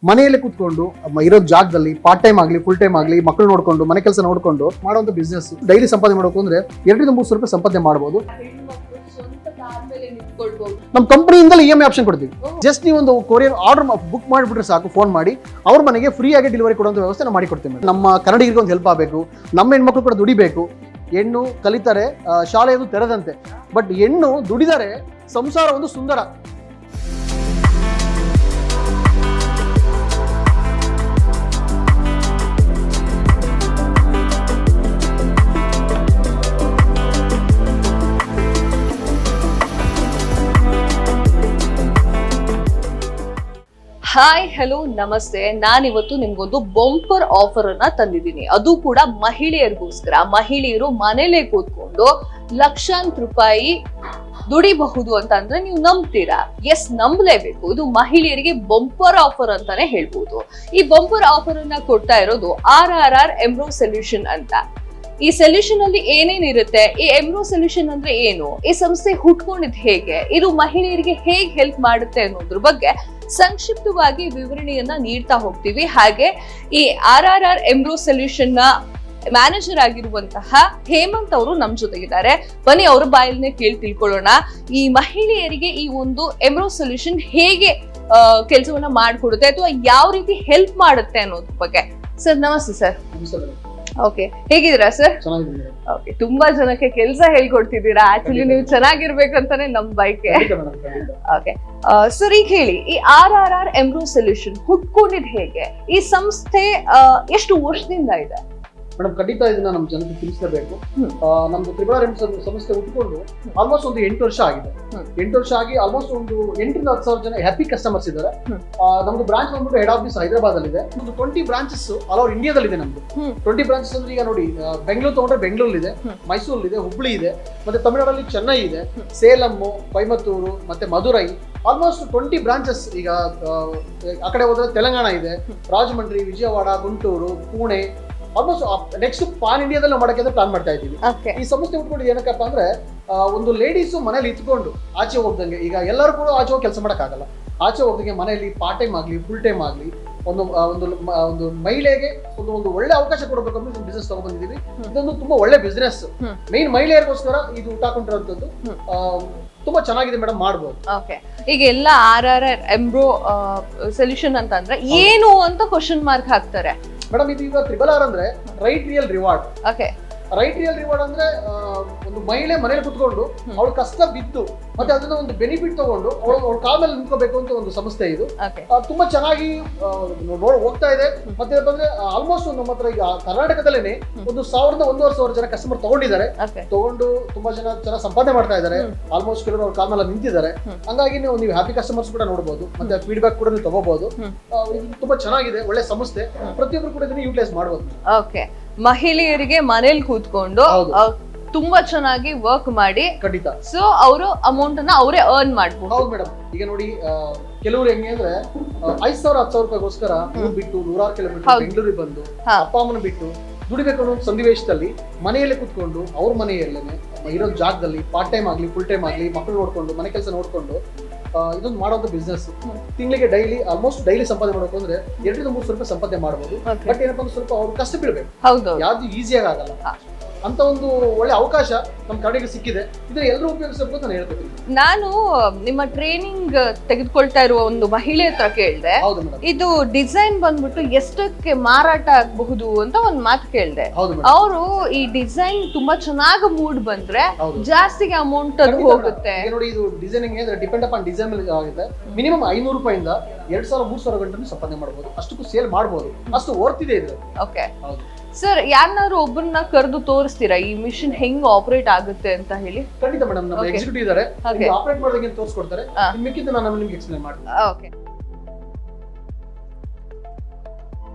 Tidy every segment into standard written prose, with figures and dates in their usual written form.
ಮನೆಯಲ್ಲಿ ಕೂತ್ಕೊಂಡು ಇರೋ ಜಾಗದಲ್ಲಿ ಪಾರ್ಟ್ ಟೈಮ್ ಆಗಲಿ ಫುಲ್ ಟೈಮ್ ಆಗಲಿ ಮಕ್ಕಳು ನೋಡ್ಕೊಂಡು ಮನೆ ಕೆಲಸ ನೋಡ್ಕೊಂಡು ಮಾಡುವಂತ ಬಿಸ್ನೆಸ್ ಡೈಲಿ ಸಂಪಾದನೆ ಮಾಡಬೇಕು ಅಂದ್ರೆ 2-3 ರೂಪಾಯಿ ಸಂಪಾದನೆ ಮಾಡಬಹುದು. ನಮ್ಮ ಕಂಪನಿಯಿಂದಲೇ EMI ಆಪ್ಷನ್ ಕೊಡ್ತೀವಿ. ಜಸ್ಟ್ ನೀವು ಒಂದು ಕೊರಿಯರ್ ಆರ್ಡರ್ ಬುಕ್ ಮಾಡಿಬಿಟ್ರೆ ಸಾಕು, ಫೋನ್ ಮಾಡಿ ಅವ್ರ ಮನೆಗೆ ಫ್ರೀ ಆಗಿ ಡೆಲಿವರಿ ಕೊಡುವಂತ ವ್ಯವಸ್ಥೆ ನಾವು ಮಾಡಿಕೊಡ್ತೀವಿ. ನಮ್ಮ ಕನ್ನಡಿಗರಿಗೆ ಒಂದು ಹೆಲ್ಪ್ ಆಗಬೇಕು, ನಮ್ಮ ಹೆಣ್ಮಕ್ಳು ಕೂಡ ದುಡಿಬೇಕು. ಹೆಣ್ಣು ಕಲಿತಾರೆ ಶಾಲೆಯದು ತೆರೆದಂತೆ, ಬಟ್ ಹೆಣ್ಣು ದುಡಿದರೆ ಸಂಸಾರ ಒಂದು ಸುಂದರ. ಹಾಯ್ ಹಲೋ ನಮಸ್ತೆ. ನಾನಿವತ್ತು ನಿಮ್ಗೊಂದು ಬಂಪರ್ ಆಫರ್ ಅನ್ನ ತಂದಿದ್ದೀನಿ, ಅದು ಕೂಡ ಮಹಿಳೆಯರಿಗೋಸ್ಕರ. ಮಹಿಳೆಯರು ಮನೇಲೆ ಕೂತ್ಕೊಂಡು ಲಕ್ಷಾಂತರ ರೂಪಾಯಿ ದುಡಿಬಹುದು ಅಂತ ಅಂದ್ರೆ ನೀವು ನಂಬ್ತೀರಾ? ಎಸ್, ನಂಬಲೇಬೇಕು. ಇದು ಮಹಿಳೆಯರಿಗೆ ಬಂಪರ್ ಆಫರ್ ಅಂತಾನೆ ಹೇಳ್ಬೋದು. ಈ ಬಂಪರ್ ಆಫರ್ ಅನ್ನ ಕೊಡ್ತಾ ಇರೋದು RRR ಎಂಬ್ರೋ ಸೊಲ್ಯೂಷನ್ ಅಂತ. ಈ ಸೊಲ್ಯೂಷನ್ ಅಲ್ಲಿ ಏನೇನಿರುತ್ತೆ, ಈ ಎಂಬ್ರೋ ಸೊಲ್ಯೂಷನ್ ಅಂದ್ರೆ ಏನು, ಈ ಸಂಸ್ಥೆ ಹುಟ್ಕೊಂಡಿದ್ ಹೇಗೆ, ಇದು ಮಹಿಳೆಯರಿಗೆ ಹೇಗೆ ಹೆಲ್ಪ್ ಮಾಡುತ್ತೆ ಅನ್ನೋದ್ರ ಬಗ್ಗೆ ಸಂಕ್ಷಿಪ್ತವಾಗಿ ವಿವರಣೆಯನ್ನ ನೀಡ್ತಾ ಹೋಗ್ತೀವಿ. ಹಾಗೆ ಈ RRR ಎಂಬ್ರೋ ಸೊಲ್ಯೂಷನ್ ನ ಮ್ಯಾನೇಜರ್ ಆಗಿರುವಂತಹ ಹೇಮಂತ್ ಅವರು ನಮ್ ಜೊತೆಗಿದ್ದಾರೆ. ಬನ್ನಿ ಅವ್ರ ಬಾಯಲ್ನೇ ಕೇಳಿ ತಿಳ್ಕೊಳ್ಳೋಣ, ಈ ಮಹಿಳೆಯರಿಗೆ ಈ ಒಂದು ಎಂಬ್ರೋ ಸೊಲ್ಯೂಷನ್ ಹೇಗೆ ಕೆಲಸವನ್ನ ಮಾಡ್ಕೊಡುತ್ತೆ ಅಥವಾ ಯಾವ ರೀತಿ ಹೆಲ್ಪ್ ಮಾಡುತ್ತೆ ಅನ್ನೋದ್ರ ಬಗ್ಗೆ. ಸರ್ ನಮಸ್ತೆ ಸರ್. ಓಕೆ, ಹೇಗಿದ್ದೀರಾ ಸರ್? ಓಕೆ, ತುಂಬಾ ಜನಕ್ಕೆ ಕೆಲಸ ಹೇಳ್ಕೊಡ್ತಿದ್ದೀರಾ. ಆಕ್ಚುಲಿ ನೀವು ಚೆನ್ನಾಗಿರ್ಬೇಕಂತಾನೆ ನಮ್ ಬೈಕೆ. ಓಕೆ ಸರ್, ಈಗ ಹೇಳಿ, ಈ RRR ಎಂಬ್ರೋ ಸೊಲ್ಯೂಷನ್ ಹುಟ್ಕೊಂಡಿದ್ ಹೇಗೆ? ಈ ಸಂಸ್ಥೆ ಎಷ್ಟು ವರ್ಷದಿಂದ ಇದೆ? ಮೇಡಮ್, ಖಂಡಿತ ಇದನ್ನ ನಮ್ಮ ಜನತೆ ತಿಳಿಸಲೇಬೇಕು. ನಮ್ದು RRR ಸಂಸ್ಥೆ ಹುಟ್ಕೊಂಡು ಆಲ್ಮೋಸ್ಟ್ ಒಂದು 8 ವರ್ಷ ಆಗಿದೆ. 8 ವರ್ಷ ಆಗಿ ಆಲ್ಮೋಸ್ಟ್ ಒಂದು 8,000-10,000 ಜನ ಹ್ಯಾಪಿ ಕಸ್ಟಮರ್ಸ್ ಇದ್ದಾರೆ. ನಮ್ದು ಬ್ರಾಂಚ್ ಬಂದ್ಬಿಟ್ಟು ಹೆಡ್ ಆಫೀಸ್ ಹೈದರಾಬಾದ್ ಅಲ್ಲಿ ಇದೆ. ಒಂದು 20 ಬ್ರಾಂಚಸ್ ಆಲ್ ಓವರ್ ಇಂಡಿಯಾದಲ್ಲಿ ಇದೆ ನಮ್ದು. 20 ಬ್ರಾಂಚಸ್ ಅಂದ್ರೆ ಈಗ ನೋಡಿ, ಬೆಂಗಳೂರು ತಗೊಂಡ್ರೆ ಬೆಂಗಳೂರು ಇದೆ, ಮೈಸೂರು ಇದೆ, ಹುಬ್ಳಿ ಇದೆ, ಮತ್ತೆ ತಮಿಳುನಾಡಲ್ಲಿ ಚೆನ್ನೈ ಇದೆ, ಸೇಲಂ, ಕೊಯಮತ್ತೂರು, ಮತ್ತೆ ಮಧುರೈ. Almost 20 branches. ಈಗ ಆ ಕಡೆ ಹೋದ್ರೆ ತೆಲಂಗಾಣ ಇದೆ, Rajahmundry, Vijayawada, Guntur, Pune. Almost next PAN ಇಂಡಿಯಾದಲ್ಲಿ ನಾವು ಮಾಡಕ್ಕೆ ಪ್ಲಾನ್ ಮಾಡ್ತಾ ಇದ್ದೀವಿ. ಈ ಸಂಸ್ಥೆ ಉಟ್ಕೊಂಡಿದ್ದು ಏನಕ್ಕಪ್ಪ ಅಂದ್ರೆ, ಒಂದು ಲೇಡೀಸು ಮನೇಲಿ ಇತ್ಕೊಂಡು ಆಚೆ ಹೋಗ್ದಂಗೆ, ಈಗ ಎಲ್ಲರೂ ಕೂಡ ಆಚೆ ಹೋಗಿ ಕೆಲಸ ಮಾಡೋಕ್ಕಾಗಲ್ಲ, ಆಚೆ ಹೋಗ್ದಂಗೆ ಮನೆಯಲ್ಲಿ ಪಾರ್ಟ್ ಟೈಮ್ ಆಗಲಿ ಫುಲ್ ಟೈಮ್ ಆಗಲಿ ಒಂದು ಮಹಿಳೆಗೆ ಒಂದು ಒಳ್ಳೆ ಅವಕಾಶ ಕೊಡಬೇಕು ಅಂತ ಬಿಸ್ನೆಸ್ ತಗೊಂಡ್ಬಂದಿದ್ದೀವಿ. ಇದೊಂದು ತುಂಬಾ ಒಳ್ಳೆ ಬಿಸ್ನೆಸ್, ಮೈನ್ ಮಹಿಳೆಯರಿಗೋಸ್ಕರ ಇದು ಹುಟ್ಟಾಕೊಂಡಿರುವಂತದ್ದು. ತುಂಬಾ ಚೆನ್ನಾಗಿದೆ ಮೇಡಮ್, ಮಾಡ್ಬೋದು. ಓಕೆ, ಈಗ ಎಲ್ಲ RRR ಎಂಬ್ರೋ ಸೊಲ್ಯೂಷನ್ ಅಂತ ಅಂದ್ರೆ ಏನು ಅಂತ ಕ್ವಶನ್ ಮಾರ್ಕ್ ಹಾಕ್ತಾರೆ ಮೇಡಮ್. ಇದು ಈಗ RRR ಅಂದ್ರೆ right real reward. Okay, right real reward ಅಂದ್ರೆ ಒಂದು ಮಹಿಳೆ ಮನೇಲಿ ಕುತ್ಕೊಂಡು ಅವಳು ಕಷ್ಟ ಬಿದ್ದು ಮತ್ತೆ ಅದನ್ನ ಒಂದು ಬೆನಿಫಿಟ್ ತಗೊಂಡು ಅವಳ ಕಾಲ ಮೇಲೆ ನಿಂತ್ಕೋಬೇಕು ಅಂತ ಒಂದು ಸಂಸ್ಥೆ ಇದು. ತುಂಬಾ ಚೆನ್ನಾಗಿ ಹೋಗ್ತಾ ಇದೆ. ಮತ್ತೆ ಬಂದ್ರೆ ಆಲ್ಮೋಸ್ಟ್ ನಮ್ಮ ಹತ್ರ ಈಗ ಕರ್ನಾಟಕದಲ್ಲೇನೆ ಒಂದು 1,000-1,500 ಜನ ಕಸ್ಟಮರ್ ತಗೊಂಡಿದ್ದಾರೆ. ತಗೊಂಡು ತುಂಬಾ ಜನ ಸಂಪಾದನೆ ಮಾಡ್ತಾ ಇದ್ದಾರೆ. ಆಲ್ಮೋಸ್ಟ್ ಕೆಲವರು ಅವ್ರ ಕಾಲ ಮೇಲೆ ನಿಂತಿದ್ದಾರೆ. ಹಂಗಾಗಿ ನೀವು ಹ್ಯಾಪಿ ಕಸ್ಟಮರ್ಸ್ ಕೂಡ ನೋಡಬಹುದು, ಮತ್ತೆ ಫೀಡ್ಬ್ಯಾಕ್ ಕೂಡ ನೀವು ತಗೋಬಹುದು. ಇದು ತುಂಬಾ ಚೆನ್ನಾಗಿದೆ, ಒಳ್ಳೆ ಸಂಸ್ಥೆ. ಪ್ರತಿಯೊಬ್ಬರು ಕೂಡ ಇದನ್ನ ಯೂಟಿಲೈಸ್ ಮಾಡಬಹುದು. ಓಕೆ, ಮಹಿಳೆಯರಿಗೆ ಮನೇಲಿ ಕೂತ್ಕೊಂಡು ತುಂಬಾ ಚೆನ್ನಾಗಿ ವರ್ಕ್ ಮಾಡಿ ಖಂಡಿತ ಸೊ ಅವರು ಅಮೌಂಟ್ ಅನ್ನ ಅವರೇ ಅರ್ನ್ ಮಾಡಬಹುದು. ಹೌದು ಮೇಡಮ್. ಈಗ ನೋಡಿ, ಕೆಲವರು ಹೆಂಗೆ ಅಂದ್ರೆ 5,000-10,000 ರೂಪಾಯಿಗೋಸ್ಕರ ಊರ್ ಬಿಟ್ಟು 100 ಕಿಲೋಮೀಟರ್ ಬೆಂಗಳೂರಿಗೆ ಬಂದು ಅಪ್ಪ ಅಮ್ಮನ ಬಿಟ್ಟು ದುಡಿಬೇಕು ಅನ್ನೋ ಸನ್ನಿವೇಶದಲ್ಲಿ ಮನೆಯಲ್ಲೇ ಕೂತ್ಕೊಂಡು ಅವ್ರ ಮನೆಯಲ್ಲೇನೆ ಇರೋ ಜಾಗದಲ್ಲಿ ಪಾರ್ಟ್ ಟೈಮ್ ಆಗಲಿ ಫುಲ್ ಟೈಮ್ ಆಗಲಿ ಮಕ್ಕಳು ನೋಡ್ಕೊಂಡು ಮನೆ ಕೆಲಸ ನೋಡ್ಕೊಂಡು ಇದೊಂದು ಮಾಡೋದು ಬಿಸ್ನೆಸ್. ತಿಂಗಳಿಗೆ ಆಲ್ಮೋಸ್ಟ್ ಡೈಲಿ ಸಂಪಾದನೆ ಮಾಡಬೇಕು ಅಂದ್ರೆ 2-3 ರೂಪಾಯಿ ಸಂಪಾದನೆ ಮಾಡಬಹುದು. ಬಟ್ ಏನಪ್ಪಾ ಅಂದ್ರೆ ಸ್ವಲ್ಪ ಅವ್ರು ಕಷ್ಟ ಬೀಳ್ಬೇಕು, ಯಾವ್ದು ಈಸಿಯಾಗಿ ಆಗಲ್ಲ. ಅಂತ ಒಂದು ಒಳ್ಳೆ ಅವಕಾಶ ನಮ್ಮ ಕಡೆಗೆ ಸಿಕ್ಕಿದೆ. ಇದನ್ನ ಎಲ್ಲರೂ ಉಪಯೋಗಿಸಬೇಕು ನಾನು ಹೇಳ್ತೀನಿ. ನಾನು ನಿಮ್ಮ ಟ್ರೈನಿಂಗ್ ತೆಗೆದುಕೊಳ್ತಾ ಇರುವ ಒಂದು ಮಹಿಳೆ ಹತ್ರ ಕೇಳಿದೆ, ಇದು ಡಿಸೈನ್ ಬಂದ್ಬಿಟ್ಟು ಎಷ್ಟಕ್ಕೆ ಮಾರಾಟ ಆಗಬಹುದು ಅಂತ ಒಂದು ಮಾತು ಕೇಳಿದೆ. ಅವರು ಈ ಡಿಸೈನ್ ತುಂಬಾ ಚೆನ್ನಾಗಿ ಮೂಡ್ ಬಂದ್ರೆ ಜಾಸ್ತಿಗೆ ಅಮೌಂಟ್ ಅದು ಹೋಗುತ್ತೆ. ನೋಡಿ, ಇದು ಡಿಸೈನಿಂಗ್ ಅಂದ್ರೆ ಡಿಪೆಂಡ್ ಅಪಾನ್ ಡಿಸೈನ್ ಮೇಲೆ ಆಗುತ್ತೆ. ಮಿನಿಮಮ್ 500 ರೂಪಾಯಿಂದ 2,000-3,000 ಗಂಟೆ ಸಂಪಾದನೆ ಮಾಡಬಹುದು, ಅಷ್ಟಕ್ಕೂ ಸೇಲ್ ಮಾಡಬಹುದು, ಅಷ್ಟು ವರ್ತ್ ಇದೆ ಇದು. ಓಕೆ ಸರ್, ಯಾರನ್ನಾದ್ರು ಒಬ್ಬರನ್ನ ಕರೆದು ತೋರಿಸ್ತೀರಾ ಈ ಮಿಷಿನ್ ಹೆಂಗ್ ಆಪರೇಟ್ ಆಗುತ್ತೆ ಅಂತ ಹೇಳಿ? ಖಂಡಿತ ಮೇಡಮ್, ನಮ್ಮ ಎಕ್ಸಿಕ್ಯೂಟಿವ್ ಇದ್ದಾರೆ, ಆಪರೇಟ್ ಮಾಡೋದಕ್ಕೆ ತೋರಿಸ್ಕೊಡ್ತಾರೆ. ಮಿಕ್ಕಿದ್ದು ನಾನು ನಿಮ್ಗೆ ಎಕ್ಸ್ಪ್ಲೇನ್ ಮಾಡ್ತೀನಿ. ಓಕೆ,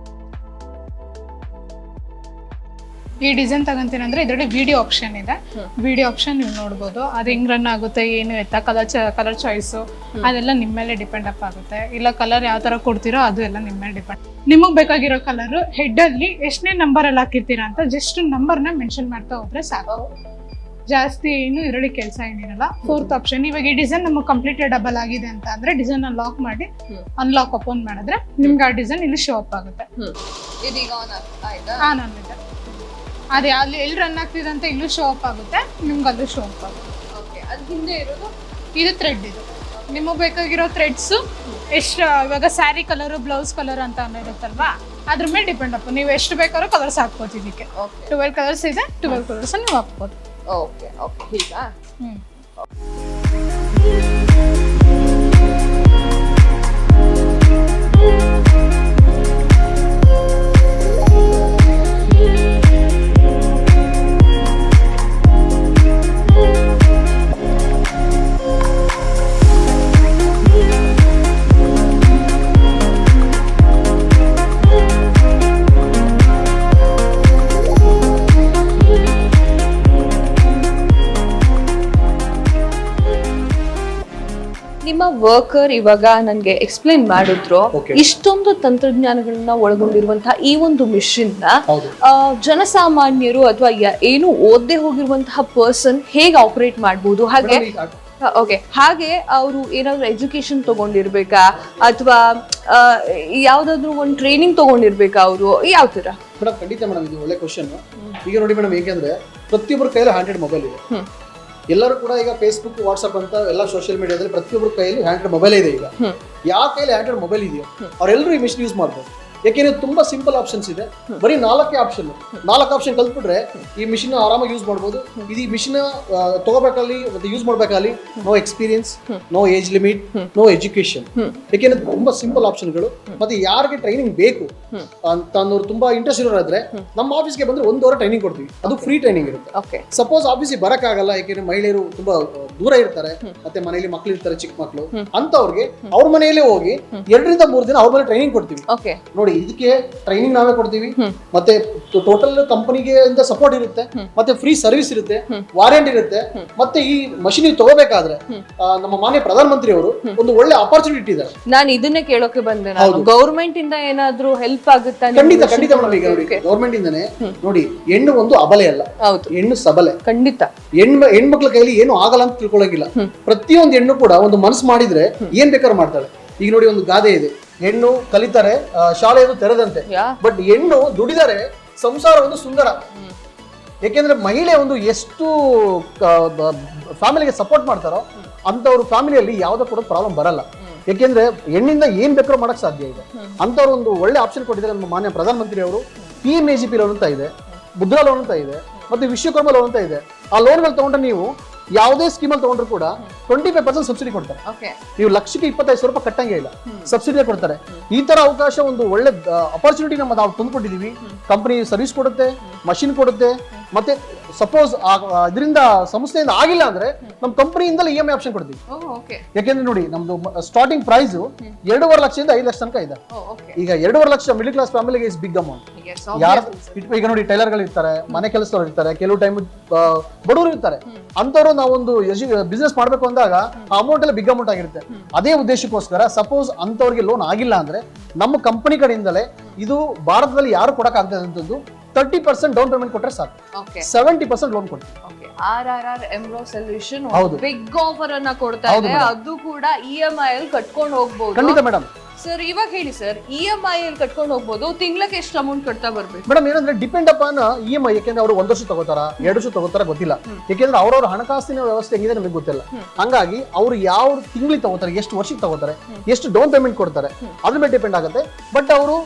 ಈ ಡಿಸೈನ್ ತಗೊಂತೀನಂದ್ರೆ ಇದರಲ್ಲಿ ವಿಡಿಯೋ ಆಪ್ಷನ್ ಇದೆ. ವಿಡಿಯೋ ಆಪ್ಷನ್ ನೀವು ನೋಡ್ಬೋದು, ಅದು ಹೆಂಗ್ ರನ್ ಆಗುತ್ತೆ, ಏನು ಎತ್ತ ಕಲರ್ ಚಾಯ್ಸು ಅದೆಲ್ಲ ನಿಮ್ಮ ಮೇಲೆ ಡಿಪೆಂಡ್ ಅಪ್ ಆಗುತ್ತೆ. ಇಲ್ಲ ಕಲರ್ ಯಾವ ತರ ಕೊಡ್ತೀರೋ ಅದು ಎಲ್ಲ ನಿಮ್ಮ ಮೇಲೆ ಡಿಪೆಂಡ್. ನಿಮಗೆ ಬೇಕಾಗಿರೋ ಕಲರ್ ಹೆಡ್ ಅಲ್ಲಿ ಎಷ್ಟನೇ ನಂಬರ್ ಅಲ್ಲಿ ಹಾಕಿರ್ತೀರಾ ಅಂತ ಜಸ್ಟ್ ನಂಬರ್ನ ಮೆನ್ಷನ್ ಮಾಡ್ತಾ ಹೋದ್ರೆ ಸಾಕು. ಜಾಸ್ತಿ ಏನು ಇದರಲ್ಲಿ ಕೆಲಸ ಏನಿರಲ್ಲ. 4th ಆಪ್ಷನ್, ಇವಾಗ ಈ ಡಿಸೈನ್ ನಮಗೆ ಕಂಪ್ಲೀಟ್ ಡಬಲ್ ಆಗಿದೆ ಅಂತ ಅಂದ್ರೆ ಡಿಸೈನ್ ಲಾಕ್ ಮಾಡಿ ಅನ್ಲಾಕ್ ಓಪನ್ ಮಾಡಿದ್ರೆ ನಿಮ್ಗೆ ಆ ಡಿಸೈನ್ ಇಲ್ಲಿ ಶೋ ಅಪ್ ಆಗುತ್ತೆ. ಇದೀಗ ಆನ್ ಆಗಿದೆ. ಅದೇ ಅಲ್ಲಿ ಎಲ್ಲಿ ರನ್ ಆಗ್ತಿದೆ ಅಂತ ಇಲ್ಲೂ ಶೋ ಅಪ್ ಆಗುತ್ತೆ, ನಿಮ್ಗೆ ಅಲ್ಲೂ ಶೋ ಅಪ್ ಆಗುತ್ತೆ. ಅದು ಹಿಂದೆ ಇರೋದು ಇದು ಥ್ರೆಡ್. ಇದು ನಿಮಗೆ ಬೇಕಾಗಿರೋ ಥ್ರೆಡ್ಸು ಎಷ್ಟು, ಇವಾಗ ಸ್ಯಾರಿ ಕಲರು ಬ್ಲೌಸ್ ಕಲರ್ ಅಂತ ಇರುತ್ತಲ್ವಾ, ಅದ್ರ ಮೇಲೆ ಡಿಪೆಂಡ್ ಅಪ್ಪ. ನೀವು ಎಷ್ಟು ಬೇಕಾದ್ರೂ ಕಲರ್ಸ್ ಹಾಕ್ಬೋದು. ಇದಕ್ಕೆ 12 ಕಲರ್ಸ್ ಇದೆ, 12 ಕಲರ್ಸ್ ನೀವು ಹಾಕ್ಬೋದು. ಓಕೆ ಓಕೆ ಈಗ ನಿಮ್ಮ ವರ್ಕರ್ ಇವಾಗ ನನ್ಗೆ ಎಕ್ಸ್ಪ್ಲೈನ್ ಮಾಡಿದ್ರು. ಇಷ್ಟೊಂದು ತಂತ್ರಜ್ಞಾನಗಳನ್ನ ಒಳಗೊಂಡಿರುವಂತಹ ಈ ಒಂದು ಮಿಷಿನ್ ನ ಜನಸಾಮಾನ್ಯರು ಅಥವಾ ಏನು ಓದದೆ ಹೋಗಿರುವಂತಹ ಪರ್ಸನ್ ಹೇಗೆ ಆಪರೇಟ್ ಮಾಡಬಹುದು? ಹಾಗೆ ಓಕೆ, ಹಾಗೆ ಅವರು ಏನಾದ್ರು ಎಜುಕೇಶನ್ ತಗೊಂಡಿರ್ಬೇಕಾ ಅಥವಾ ಯಾವ್ದಾದ್ರು ಒಂದು ಟ್ರೈನಿಂಗ್ ತಗೊಂಡಿರ್ಬೇಕಾ? ಅವರು ಯಾವ ತರ? ಮೇಡಮ್ ಖಂಡಿತ ಮೇಡಮ್, ಇದು ಒಳ್ಳೆ ಕ್ವಶನ್. ಈಗ ನೋಡಿ ಮೇಡಮ್, ಹೇಗೆಂದ್ರೆ ಪ್ರತಿಯೊಬ್ಬರ ಕೈಯಲ್ಲಿ ಹ್ಯಾಂಡ್ರೆಡ್ ಮೊಬೈಲ್ ಇದೆ. ಎಲ್ಲರೂ ಕೂಡ ಈಗ ಫೇಸ್ಬುಕ್, ವಾಟ್ಸ್ಆಪ್ ಅಂತ ಎಲ್ಲ ಸೋಷಿಯಲ್ ಮೀಡಿಯಾದಲ್ಲಿ ಪ್ರತಿಯೊಬ್ಬರ ಕೈಯಲ್ಲಿ ಹ್ಯಾಂಡ್ರೆಡ್ ಮೊಬೈಲ್ ಇದೆ. ಈಗ ಯಾವ ಕೈಯಲ್ಲಿ ಹ್ಯಾಂಡ್ರೆಡ್ ಮೊಬೈಲ್ ಇದೆಯೋ ಅವರೆಲ್ಲರೂ ಈ ಮಿಷನ್ ಯೂಸ್ ಮಾಡ್ಬೋದು. ಯಾಕೆಂದ್ರೆ ತುಂಬಾ ಸಿಂಪಲ್ ಆಪ್ಷನ್ಸ್ ಇದೆ, ಬರೀ 4 ಆಪ್ಷನ್ ಕಲ್ತ್ಬಿಟ್ರೆ ಈ ಮಿಷಿನ್ ಆರಾಮಾಗಿ ಯೂಸ್ ಮಾಡ್ಬೋದು. ಇದು ಈ ಮಿಷಿನ್ ತಗೋಬೇಕಲ್ಲಿ ಮತ್ತೆ ಯೂಸ್ ಮಾಡ್ಬೇಕಲ್ಲಿ no experience, no age limit, no education. ಯಾಕೆಂದ್ರೆ ತುಂಬಾ ಸಿಂಪಲ್ ಆಪ್ಷನ್ಗಳು. ಮತ್ತೆ ಯಾರಿಗೆ ಟ್ರೈನಿಂಗ್ ಬೇಕು ಅಂತ ಅನ್ನೋರು ತುಂಬಾ ಇಂಟ್ರೆಸ್ಟ್ ಇರೋರಾದ್ರೆ ನಮ್ಮ ಆಫೀಸ್ಗೆ ಬಂದ್ರೆ 1 ವಾರ ಟ್ರೈನಿಂಗ್ ಕೊಡ್ತೀವಿ. ಅದು ಫ್ರೀ ಟ್ರೈನಿಂಗ್ ಇರುತ್ತೆ. ಸಪೋಸ್ ಆಫೀಸಿಗೆ ಬರಕ್ಕಾಗಲ್ಲ, ಯಾಕೆಂದ್ರೆ ಮಹಿಳೆಯರು ತುಂಬಾ ದೂರ ಇರ್ತಾರೆ, ಮತ್ತೆ ಮನೆಯಲ್ಲಿ ಮಕ್ಳು ಇರ್ತಾರೆ, ಚಿಕ್ಕ ಮಕ್ಳು ಅಂತವ್ರಿಗೆ ಅವ್ರ ಮನೆಯಲ್ಲೇ ಹೋಗಿ 2 ರಿಂದ 3 ದಿನ ಅವ್ರ ಮೇಲೆ ಟ್ರೈನಿಂಗ್ ಕೊಡ್ತೀವಿ. ನೋಡಿ, ಇದಕ್ಕೆ ಟ್ರೈನಿಂಗ್ ನಾವೇ ಕೊಡ್ತೀವಿ. ಮತ್ತೆ ಟೋಟಲ್ ಕಂಪನಿಗೆ ಸಪೋರ್ಟ್ ಇರುತ್ತೆ, ಮತ್ತೆ ಫ್ರೀ ಸರ್ವಿಸ್ ಇರುತ್ತೆ, ವಾರಂಟಿ ಇರುತ್ತೆ. ಮತ್ತೆ ಈ ಮಷಿನ್ ತಗೋಬೇಕಾದ್ರೆ ನಮ್ಮ ಮಾನ್ಯ ಪ್ರಧಾನಮಂತ್ರಿ ಅವರು ಒಂದು ಒಳ್ಳೆ ಅಪರ್ಚುನಿಟಿ ಇದೆ. ನಾನು ಇದನ್ನೇ ಕೇಳೋಕೆ ಬಂದೆ, ಗೌರ್ಮೆಂಟ್ ಇಂದ ಏನಾದ್ರೂ ಹೆಲ್ಪ್ ಆಗುತ್ತಾ? ಖಂಡಿತ ಖಂಡಿತ ಮೇಡಮ್. ಈಗ ನೋಡಿ, ಗೌರ್ಮೆಂಟ್ ಇಂದಾನೆ ನೋಡಿ, ಹೆಣ್ಣು ಒಂದು ಅಬಲೆ ಅಲ್ಲ, ಹೆಣ್ಣು ಸಬಲೆ. ಖಂಡಿತ ಹೆಣ್ಮಕ್ಳ ಕೈಲಿ ಏನು ಆಗಲ್ಲ ಅಂತ ತಿಳ್ಕೊಳ್ಳಂಗಿಲ್ಲ. ಪ್ರತಿಯೊಂದು ಹೆಣ್ಣು ಕೂಡ ಒಂದು ಮನಸ್ಸು ಮಾಡಿದ್ರೆ ಏನ್ ಬೇಕಾದ್ರೂ ಮಾಡ್ತಾಳೆ. ಈಗ ನೋಡಿ, ಒಂದು ಗಾದೆ ಇದೆ, ಹೆಣ್ಣು ಕಲಿತಾರೆ ಶಾಲೆಯನ್ನು ತೆರೆದಂತೆ, ಬಟ್ ಹೆಣ್ಣು ದುಡಿದರೆ ಸಂಸಾರ ಒಂದು ಸುಂದರ. ಯಾಕೆಂದ್ರೆ ಮಹಿಳೆ ಒಂದು ಎಷ್ಟು ಫ್ಯಾಮಿಲಿಗೆ ಸಪೋರ್ಟ್ ಮಾಡ್ತಾರೋ ಅಂತವ್ರ ಫ್ಯಾಮಿಲಿಯಲ್ಲಿ ಯಾವ್ದೋ ಕೂಡ ಪ್ರಾಬ್ಲಮ್ ಬರಲ್ಲ. ಯಾಕೆಂದ್ರೆ ಹೆಣ್ಣಿಂದ ಏನ್ ಬೇಕಾದ್ರೂ ಮಾಡಕ್ ಸಾಧ್ಯ ಇದೆ. ಅಂತವ್ರು ಒಂದು ಒಳ್ಳೆ ಆಪ್ಷನ್ ಕೊಟ್ಟಿದ್ದಾರೆ ನಮ್ಮ ಮಾನ್ಯ ಪ್ರಧಾನಮಂತ್ರಿ ಅವರು. PMAGP ಲೋನ್ ಅಂತ ಇದೆ, ಮುದ್ರಾ ಲೋನ್ ಅಂತ ಇದೆ, ಮತ್ತೆ ವಿಶ್ವಕರ್ಮ ಲೋನ್ ಅಂತ ಇದೆ. ಆ ಲೋನ್ಗಳು ತಗೊಂಡ್ರೆ ನೀವು ಯಾವುದೇ ಸ್ಕೀಮಲ್ಲಿ ತಗೊಂಡ್ರು ಕೂಡ 25% ಸಬ್ಸಿಡಿ ಕೊಡ್ತಾರೆ. ನೀವು ಲಕ್ಷಕ್ಕೆ 25,000 ರೂಪಾಯಿ ಕಟ್ಟಂಗೆ ಇಲ್ಲ, ಸಬ್ಸಿಡಿ ಕೊಡ್ತಾರೆ. ಈ ತರ ಅವಕಾಶ, ಒಂದು ಒಳ್ಳೆ ಅಪರ್ಚುನಿಟಿ ನಮ್ಮ ನಾವು ತಂದುಕೊಟ್ಟಿದೀವಿ. ಕಂಪನಿ ಸರ್ವಿಸ್ ಕೊಡುತ್ತೆ, ಮಷಿನ್ ಕೊಡುತ್ತೆ. ಮತ್ತೆ ಸಪೋಸ್ ಇದರಿಂದ ಸಂಸ್ಥೆಯಿಂದ ಆಗಿಲ್ಲ ಅಂದ್ರೆ ನಮ್ಮ ಕಂಪನಿಯಿಂದಲೇ EMI ಆಪ್ಷನ್ ಕೊಡ್ತೀವಿ. ಯಾಕೆಂದ್ರೆ ನೋಡಿ, ನಮ್ದು ಸ್ಟಾರ್ಟಿಂಗ್ ಪ್ರೈಸ್ 2.5 ಲಕ್ಷದಿಂದ 5 ಲಕ್ಷ ತನಕ ಇದೆ. ಈಗ 2.5 ಲಕ್ಷ ಮಿಡಲ್ ಕ್ಲಾಸ್ ಫ್ಯಾಮಿಲಿಗೆ ಇಸ್ ಬಿಗ್ ಅಮೌಂಟ್. ಈಗ ನೋಡಿ, ಟೈಲರ್ಗಳು ಇರ್ತಾರೆ, ಮನೆ ಕೆಲಸದವ್ರು ಇರ್ತಾರೆ, ಕೆಲವು ಟೈಮ್ ಬಡವರು ಇರ್ತಾರೆ. ಅಂತವ್ರು ನಾವೊಂದು ಬಿಸ್ನೆಸ್ ಮಾಡ್ಬೇಕು ಅಂದಾಗ ಆ ಅಮೌಂಟ್ ಎಲ್ಲ ಬಿಗ್ ಅಮೌಂಟ್ ಆಗಿರುತ್ತೆ. ಅದೇ ಉದ್ದೇಶಕ್ಕೋಸ್ಕರ ಸಪೋಸ್ ಅಂತವ್ರಿಗೆ ಲೋನ್ ಆಗಿಲ್ಲ ಅಂದ್ರೆ ನಮ್ಮ ಕಂಪನಿ ಕಡೆಯಿಂದಲೇ, ಇದು ಭಾರತದಲ್ಲಿ ಯಾರು ಕೊಡಕ್ ಆಗ್ತದಂತದ್ದು 30% ಡೌನ್ ಪೇಮೆಂಟ್ ಕೊಟ್ಟರೆ ಸಾಕು, 70% ಲೋನ್ ಕೊಡ್ತೀವಿ. RRR Embro Solution big offer ಅನ್ನ ಕೊಡ್ತಾ ಇದೆ. ಅದು ಕೂಡ EMI ಅಲ್ಲಿ ಕಟ್ಕೊಂಡು ಹೋಗ್ಬೋದು. ಖಂಡಿತ ಮೇಡಮ್. ಸರ್ ಇವಾಗ ಹೇಳಿ ಸರ್, EMI ಅಲ್ಲಿ ಕಟ್ಕೊಂಡು ಹೋಗ್ಬೋದು, ತಿಂಗಳಿಗೆ ಎಷ್ಟು ಅಮೌಂಟ್ ಕಟ್ತಾ ಬರ್ಬೇಕು? ಮೇಡಮ್ ಏನಂದ್ರೆ ಡಿಪೆಂಡ್ ಅಪಾನ್ EMI. ಯಾಕೆಂದ್ರೆ ಅವರು 1 ವರ್ಷ ತಗೋತಾರ, 2 ವರ್ಷ ತಗೋತಾರ ಗೊತ್ತಿಲ್ಲ. ಯಾಕೆಂದ್ರೆ ಅವ್ರವ್ರ ಹಣಕಾಸಿನ ವ್ಯವಸ್ಥೆ ಹೆಂಗಿದೆ ನಮಗೆ ಗೊತ್ತಿಲ್ಲ. ಹಂಗಾಗಿ ಅವ್ರು ಯಾವ ತಿಂಗಳಿಗೆ ತಗೋತಾರೆ, ಎಷ್ಟು ವರ್ಷಕ್ಕೆ ತಗೋತಾರೆ, ಎಷ್ಟು ಡೌನ್ ಪೇಮೆಂಟ್ ಕೊಡ್ತಾರೆ, ಅದ್ರ ಮೇಲೆ ಡಿಪೆಂಡ್ ಆಗುತ್ತೆ. ಬಟ್ ಅವರು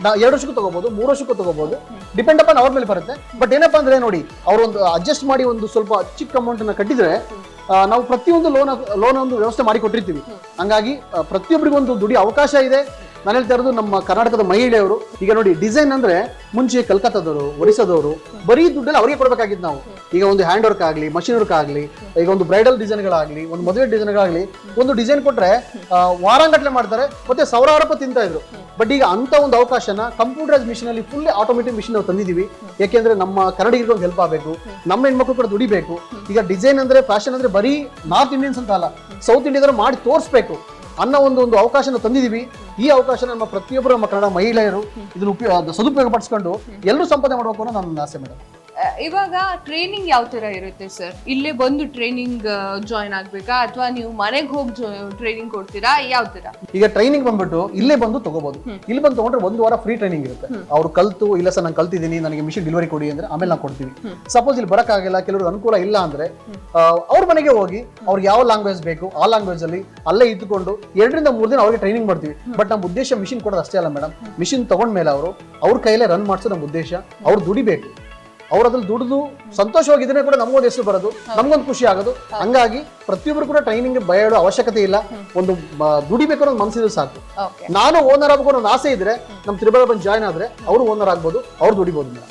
2 ವರ್ಷಕ್ಕೂ ತಗೋಬಹುದು, 3 ವರ್ಷಕ್ಕೂ ತಗೋಬಹುದು, ಡಿಪೆಂಡ್ ಅಪಾನ್ ಅವ್ರ ಮೇಲೆ ಬರುತ್ತೆ. ಬಟ್ ಏನಪ್ಪಾ ಅಂದ್ರೆ ನೋಡಿ, ಅವರೊಂದು ಅಡ್ಜಸ್ಟ್ ಮಾಡಿ ಒಂದು ಸ್ವಲ್ಪ ಚಿಕ್ಕ ಅಮೌಂಟ್ ಅನ್ನ ಕಟ್ಟಿದ್ರೆ ನಾವು ಪ್ರತಿಯೊಂದು ಲೋನ್ ಒಂದು ವ್ಯವಸ್ಥೆ ಮಾಡಿ ಕೊಟ್ಟಿರ್ತೀವಿ. ಹಂಗಾಗಿ ಪ್ರತಿಯೊಬ್ಬರಿಗೂ ಒಂದು ದುಡಿ ಅವಕಾಶ ಇದೆ. ನಾನು ಹೇಳ್ತಾ ಇರೋದು ನಮ್ಮ ಕರ್ನಾಟಕದ ಮಹಿಳೆಯರು. ಈಗ ನೋಡಿ, ಡಿಸೈನ್ ಅಂದ್ರೆ ಮುಂಚೆ ಕಲ್ಕತ್ತಾದವರು, ಒಡಿಸಾದವರು ಬರೀ ದುಡ್ಡಲ್ಲಿ ಅವರಿಗೆ ಕೊಡಬೇಕಾಗಿದ್ದು ನಾವು. ಈಗ ಒಂದು ಹ್ಯಾಂಡ್ ವರ್ಕ್ ಆಗಲಿ, ಮಷಿನ್ ವರ್ಕ್ ಆಗಲಿ, ಈಗ ಒಂದು ಬ್ರೈಡಲ್ ಡಿಸೈನ್ಗಳಾಗಲಿ, ಒಂದು ಮದುವೆ ಡಿಸೈನ್ಗಳಾಗಲಿ, ಒಂದು ಡಿಸೈನ್ ಕೊಟ್ರೆ ವಾರಾಂಗಟ್ಲೆ ಮಾಡ್ತಾರೆ, ಮತ್ತೆ ಸಾವಿರಾರು ರೂಪಾಯಿ ತಿಂತಾ ಇದ್ರು. ಬಟ್ ಈಗ ಅಂತ ಒಂದು ಅವಕಾಶನ ಕಂಪ್ಯೂಟರೈಸ್ ಮಿಷಿನ್ ಅಲ್ಲಿ ಫುಲ್ಲಿ ಆಟೋಮೇಟಿಕ್ ಮಿಷಿನ್ ನಾವು ತಂದಿದ್ದೀವಿ. ಯಾಕೆಂದ್ರೆ ನಮ್ಮ ಕನ್ನಡಿಗರಿಗೆ ಒಂದು ಹೆಲ್ಪ್ ಆಗಬೇಕು, ನಮ್ಮ ಹೆಣ್ಮಕ್ಳು ಕೂಡ ದುಡಿಬೇಕು. ಈಗ ಡಿಸೈನ್ ಅಂದ್ರೆ, ಫ್ಯಾಷನ್ ಅಂದ್ರೆ ಬರೀ ನಾರ್ತ್ ಇಂಡಿಯನ್ಸ್ ಅಂತ ಅಲ್ಲ, ಸೌತ್ ಇಂಡಿಯಾದವರು ಮಾಡಿ ತೋರಿಸ್ಬೇಕು ಅನ್ನೋ ಒಂದು ಅವಕಾಶನ ತಂದಿದ್ದೀವಿ. ಈ ಅವಕಾಶ ನಮ್ಮ ಪ್ರತಿಯೊಬ್ಬರು, ನಮ್ಮ ಕನ್ನಡ ಮಹಿಳೆಯರು ಇದನ್ನು ಸದುಪಯೋಗ ಪಡಿಸ್ಕೊಂಡು ಎಲ್ಲರೂ ಸಂಪಾದನೆ ಮಾಡಬೇಕು ಅನ್ನೋ ನನ್ನ ಆಸೆ ಮೇಡಮ್. ಇವಾಗ ಟ್ರೈನಿಂಗ್ ಯಾವ ತರ ಇರುತ್ತೆ ಸರ್? ಇಲ್ಲೇ ಬಂದು ಟ್ರೈನಿಂಗ್ ಜಾಯಿನ್ ಆಗ್ಬೇಕಾ ಅಥವಾ ನೀವು ಮನೆಗೆ ಹೋಗಿ ಟ್ರೈನಿಂಗ್ ಕೊಡ್ತೀರಾ, ಯಾವ ತರ? ಈಗ ಟ್ರೈನಿಂಗ್ ಬಂದ್ಬಿಟ್ಟು ಇಲ್ಲೇ ಬಂದು ತಗೋಬಹುದು. ಇಲ್ಲಿ ಬಂದು ತಗೊಂಡ್ರೆ 1 ವಾರ ಫ್ರೀ ಟ್ರೈನಿಂಗ್ ಇರುತ್ತೆ. ಅವ್ರು ಕಲ್ತು ಇಲ್ಲ ಸರ್ ನಾನು ಕಲ್ತಿದ್ದೀನಿ, ನನಗೆ ಮಿಷಿನ್ ಡೆಲಿವರಿ ಕೊಡಿ ಅಂದ್ರೆ ಆಮೇಲೆ ನಾವು ಕೊಡ್ತೀವಿ. ಸಪೋಸ್ ಇಲ್ಲಿ ಬರಕ್ಕಾಗಿಲ್ಲ, ಕೆಲವರು ಅನುಕೂಲ ಇಲ್ಲ ಅಂದ್ರೆ ಅವ್ರ ಮನೆಗೆ ಹೋಗಿ ಅವ್ರಿಗೆ ಯಾವ ಲ್ಯಾಂಗ್ವೇಜ್ ಬೇಕು ಆ ಲ್ಯಾಂಗ್ವೇಜ್ ಅಲ್ಲಿ ಅಲ್ಲೇ ಇದ್ದುಕೊಂಡು 2 ರಿಂದ 3 ದಿನ ಅವ್ರಿಗೆ ಟ್ರೈನಿಂಗ್ ಮಾಡ್ತೀವಿ. ಬಟ್ ನಮ್ಮ ಉದ್ದೇಶ ಮಿಷಿನ್ ಕೊಡೋದು ಅಷ್ಟೇ ಅಲ್ಲ ಮೇಡಮ್. ಮಿಷಿನ್ ತಗೊಂಡ್ಮೇಲೆ ಅವ್ರ ಕೈಯಲ್ಲೇ ರನ್ ಮಾಡಿಸೋ ನಮ್ಮ ಉದ್ದೇಶ. ಅವ್ರು ದುಡಿಬೇಕು, ಅವ್ರ ಅದ್ರಲ್ಲಿ ದುಡಿದು ಸಂತೋಷವಾಗಿದ್ರೆ ಕೂಡ ನಮಗೊಂದು ಹೆಸರು ಬರೋದು, ನಮ್ಗೊಂದು ಖುಷಿ ಆಗೋದು. ಹಂಗಾಗಿ ಪ್ರತಿಯೊಬ್ಬರು ಕೂಡ ಟ್ರೈನಿಂಗ್ ಭಯ ಇಡೋ ಅವಶ್ಯಕತೆ ಇಲ್ಲ. ಒಂದು ದುಡಿಬೇಕು ಅನ್ನೋದು ಮನಸ್ಸಿದ್ರೆ ಸಾಕು. ನಾನು ಓನರ್ ಆಗ್ಬೇಕು ಅನ್ನೋ ಆಸೆ ಇದ್ರೆ ನಮ್ಮ ತ್ರಿಬಲ ಬಂದು ಜಾಯ್ನ್ ಆದ್ರೆ ಅವರು ಓನರ್ ಆಗ್ಬೋದು, ಅವ್ರು ದುಡಿಬಹುದು.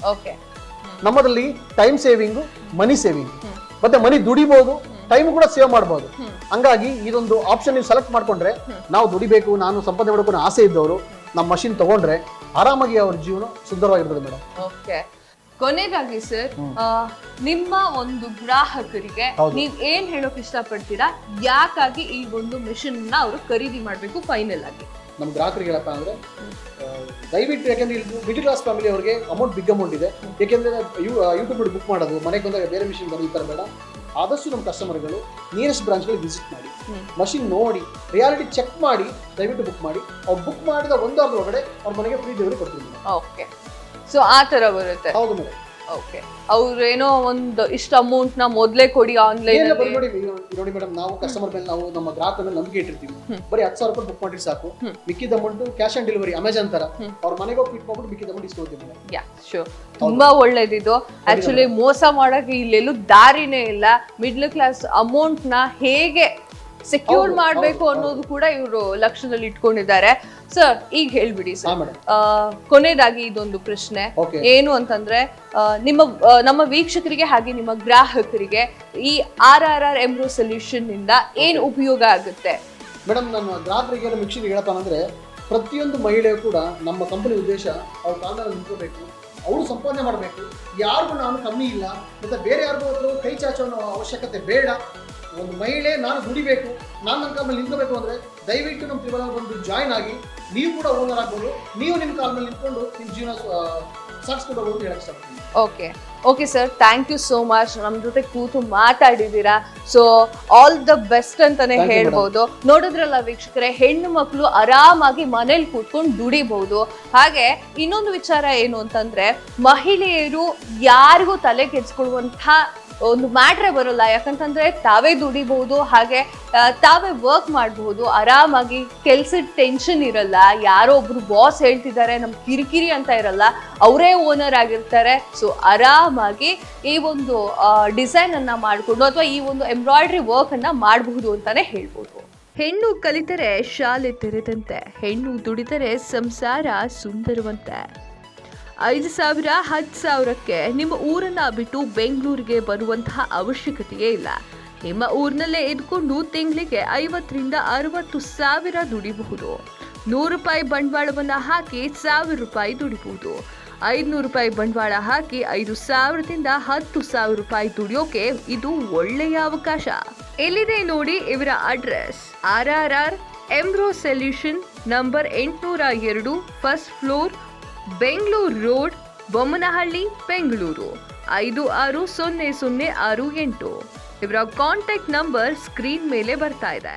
ನಮ್ಮದ್ರಲ್ಲಿ ಟೈಮ್ ಸೇವಿಂಗ್, ಮನಿ ಸೇವಿಂಗ್, ಮತ್ತೆ ಮನಿ ದುಡಿಬಹುದು, ಟೈಮ್ ಕೂಡ ಸೇವ್ ಮಾಡಬಹುದು. ಹಂಗಾಗಿ ಇದೊಂದು ಆಪ್ಷನ್ ನೀವು ಸೆಲೆಕ್ಟ್ ಮಾಡ್ಕೊಂಡ್ರೆ, ನಾವು ದುಡಿಬೇಕು, ನಾನು ಸಂಪಾದನೆ ಮಾಡಬೇಕು ಅನ್ನೋ ಆಸೆ ಇದ್ದವರು ನಮ್ಮ ಮಷಿನ್ ತಗೊಂಡ್ರೆ ಆರಾಮಾಗಿ ಅವ್ರ ಜೀವನ ಸುಂದರವಾಗಿರ್ತದೆ ಮೇಡಮ್. ಕೊನೆಯದಾಗಿ ಸರ್, ನಿಮ್ಮ ಒಂದು ಗ್ರಾಹಕರಿಗೆ ನೀವ್ ಏನ್ ಹೇಳೋಕ್ ಇಷ್ಟಪಡ್ತೀರಾ? ಯಾಕಾಗಿ ಈ ಒಂದು ಮಿಷನ್ ನ ಅವರು ಖರೀದಿ ಮಾಡ್ಬೇಕು? ಫೈನಲ್ ಆಗಿ ನಮ್ಮ ಗ್ರಾಹಕರಿಗೆ ಹೇಳಪ್ಪ ಅಂದ್ರೆ, ದಯವಿಟ್ಟು, ಯಾಕಂದ್ರೆ ಇಲ್ಲಿ ಮಿಡಿಲ್ ಕ್ಲಾಸ್ ಫ್ಯಾಮಿಲಿ ಅವರಿಗೆ ಅಮೌಂಟ್ ಬಿಗ್ ಅಮೌಂಟ್ ಇದೆ. ಯಾಕೆಂದ್ರೆ ಯೂಟ್ಯೂಬ್ ಬುಕ್ ಮಾಡೋದು, ಮನೆಗೆ ಬಂದಾಗ ಬೇರೆ ಮಿಷಿನ್ ಬರೋದು ಈ ತರ ಬೇಡ. ಆದಷ್ಟು ನಮ್ಮ ಕಸ್ಟಮರ್ಗಳು ನಿಯರೆಸ್ಟ್ ಬ್ರಾಂಚ್ಗಳಿಗೆ ವಿಸಿಟ್ ಮಾಡಿ, ಮಷಿನ್ ನೋಡಿ, ರಿಯಾಲಿಟಿ ಚೆಕ್ ಮಾಡಿ ದಯವಿಟ್ಟು ಬುಕ್ ಮಾಡಿ. ಅವ್ರು ಬುಕ್ ಮಾಡಿದ 1 ವಾರದ ಒಳಗಡೆ ಅವ್ರ ಮನೆಗೆ ಫ್ರೀ ಡೆಲಿವರಿ ಕೊಡ್ತೀವಿ. ಓಕೆ, ಸೊ ಆ ತರ ಬರುತ್ತೆ. ಹೌದು ಮೇಡಮ್. ಓಕೆ, ಅವ್ರೇನೋ ಒಂದು ಇಷ್ಟ ಅಮೌಂಟ್ ನ ಮೊದ್ಲೇ ಕೊಡಿ ಆನ್ಲೈನ್ ನೋಡಿ ಮೇಡಮ್, ನಾವು ಕಸ್ಟಮರ್ ಮೇಲೆ, ನಾವು ನಮ್ಮ ಗ್ರಾಹಕರ ಮೇಲೆ ನಂಬಿಕೆ ಇಟ್ಟಿರ್ತೀವಿ. ಬರೀ 10,000 ರೂಪಾಯಿ ಬುಕ್ ಮಾಡಿ ಸಾಕು. ಮಿಕ್ಕಿದ amount cash on delivery Amazon ತರ ಅವ್ರ ಮನೆಗೆ ಹೋಗಿ ಪಿಕ್ ಮಾಡ್ಬಿಟ್ಟು ಮಿಕ್ಕಿದ ಅಮೌಂಟ್ ಇಸ್ಕೊಳ್ತೀವಿ. ತುಂಬಾ ಒಳ್ಳೇದಿದು. ಆಕ್ಚುಲಿ ಮೋಸ ಮಾಡಕ್ಕೆ ಇಲ್ಲೆಲ್ಲೂ ದಾರಿನೇ ಇಲ್ಲ. ಮಿಡ್ಲ್ ಕ್ಲಾಸ್ ಅಮೌಂಟ್ ನ ಹೇಗೆ ಸೆಕ್ಯೂರ್ ಮಾಡ್ಬೇಕು ಅನ್ನೋದು ಕೂಡ ಇವರು ಲಕ್ಷ್ಯದಲ್ಲಿ ಇಟ್ಕೊಂಡಿದ್ದಾರೆ. ಸರ್, ಈಗ ಹೇಳ್ಬಿಡಿ ಸರ್, ಕೊನೆಯದಾಗಿ ಇದೊಂದು ಪ್ರಶ್ನೆ ಏನು ಅಂತಂದ್ರೆ, ನಮ್ಮ ವೀಕ್ಷಕರಿಗೆ ಹಾಗೆ ನಿಮ್ಮ ಗ್ರಾಹಕರಿಗೆ ಈ RRR ಎಂಬ್ರೋ ಸೊಲ್ಯೂಷನ್ ಇಂದ ಏನ್ ಉಪಯೋಗ ಆಗುತ್ತೆ? ಮೇಡಮ್, ನನ್ನ ಗ್ರಾಹಕರಿಗೆ ವೀಕ್ಷಕರಿಗೆ ಹೇಳಪ್ಪ ಅಂದ್ರೆ, ಪ್ರತಿಯೊಂದು ಮಹಿಳೆಯು ಕೂಡ ನಮ್ಮ ಕಂಪನಿ ಉದ್ದೇಶ ಅವ್ರ ಕಾಲದಲ್ಲಿ ನಿಂತ್ಕೋಬೇಕು, ಅವರು ಸಂಪಾದನೆ ಮಾಡಬೇಕು. ಯಾರಿಗೂ ನಾನು ಕಮ್ಮಿ ಇಲ್ಲ, ಮತ್ತೆ ಬೇರೆ ಯಾರಿಗೂ ಕೈ ಚಾಚೋ ಅವಶ್ಯಕತೆ ಬೇಡ. ಒಂದು ಮಹಿಳೆ ನಾನು ದುಡಿಬೇಕು, ನಾನು ನನ್ನ ಕಾಲ ಮೇಲೆ ನಿಂತ್ಕೋಬೇಕು ಅಂದ್ರೆ ದಯವಿಟ್ಟು ನಮ್ಮ ತ್ರಿಬಲ ಬಂದು ಜಾಯ್ನ್ ಆಗಿ, ನೀವು ಕೂಡ ಓನರ್ ಆಗ್ಬೋದು. ನೀವು ನಿಮ್ಮ ಕಾಲ ಮೇಲೆ ನಿಂತ್ಕೊಂಡು ನಿಮ್ಮ ಜೀವನ ಸಾಗಿಸ್ಕೊಂಡು ಹೋಗೋದು ಹೇಳಕ್ ಇಷ್ಟಪಡ್ತೀನಿ. Okay sir, thank you so much. ನಮ್ಮ ಜೊತೆ ಕೂತು ಮಾತಾಡಿದ್ದೀರಾ. ಸೊ ಆಲ್ ದ ಬೆಸ್ಟ್ ಅಂತಾನೆ ಹೇಳ್ಬೋದು. ನೋಡಿದ್ರಲ್ಲ ವೀಕ್ಷಕರೇ, ಹೆಣ್ಣು ಮಕ್ಕಳು ಆರಾಮಾಗಿ ಮನೇಲಿ ಕೂತ್ಕೊಂಡು ದುಡಿಬಹುದು. ಹಾಗೆ ಇನ್ನೊಂದು ವಿಚಾರ ಏನು ಅಂತಂದ್ರೆ, ಮಹಿಳೆಯರು ಯಾರಿಗೂ ತಲೆ ಕೆಡಿಸ್ಕೊಳ್ಳುವಂಥ ಒಂದು ಮ್ಯಾಟ್ರೇ ಬರೋಲ್ಲ. ಯಾಕಂತಂದ್ರೆ ತಾವೇ ದುಡಿಬಹುದು, ಹಾಗೆ ತಾವೇ ವರ್ಕ್ ಮಾಡಬಹುದು. ಆರಾಮಾಗಿ ಕೆಲ್ಸದ ಟೆನ್ಷನ್ ಇರಲ್ಲ, ಯಾರೋ ಒಬ್ರು ಬಾಸ್ ಹೇಳ್ತಿದ್ದಾರೆ ನಮ್ ಕಿರಿಕಿರಿ ಅಂತ ಇರಲ್ಲ, ಅವರೇ ಓನರ್ ಆಗಿರ್ತಾರೆ. ಸೊ ಆರಾಮಾಗಿ ಈ ಒಂದು ಡಿಸೈನ್ ಅನ್ನ ಮಾಡಿಕೊಂಡು ಅಥವಾ ಈ ಒಂದು ಎಂಬ್ರಾಯ್ಡ್ರಿ ವರ್ಕ್ ಅನ್ನ ಮಾಡಬಹುದು ಅಂತಾನೆ ಹೇಳ್ಬೋದು. ಹೆಣ್ಣು ಕಲಿತರೆ ಶಾಲೆ ತೆರೆದಂತೆ, ಹೆಣ್ಣು ದುಡಿದರೆ ಸಂಸಾರ ಸುಂದರವಂತೆ. 5,000 10,000ಕ್ಕೆ ನಿಮ್ಮ ಊರನ್ನ ಬಿಟ್ಟು ಬೆಂಗಳೂರಿಗೆ ಬರುವಂತಹ ಅವಶ್ಯಕತೆಯೇ ಇಲ್ಲ. ನಿಮ್ಮ ಊರಿನಲ್ಲೇ ಇದ್ಕೊಂಡು ತಿಂಗಳಿಗೆ 50 ರಿಂದ 60 ಸಾವಿರ ದುಡಿಬಹುದು. 100 ರೂಪಾಯಿ ಬಂಡವಾಳವನ್ನ ಹಾಕಿ 1,000 ರೂಪಾಯಿ ದುಡಿಬಹುದು. 500 ರೂಪಾಯಿ ಬಂಡವಾಳ ಹಾಕಿ 5,000ದಿಂದ 10,000 ರೂಪಾಯಿ ದುಡಿಯೋಕೆ ಇದು ಒಳ್ಳೆಯ ಅವಕಾಶ. ಎಲ್ಲಿದೆ ನೋಡಿ ಇವರ address: RRR Embro solution, number 802, first floor, Bengaluru road, Bommanahalli, Bengaluru 560068. ಇವರ ಕಾಂಟ್ಯಾಕ್ಟ್ ನಂಬರ್ ಸ್ಕ್ರೀನ್ ಮೇಲೆ ಬರ್ತಾ ಇದೆ.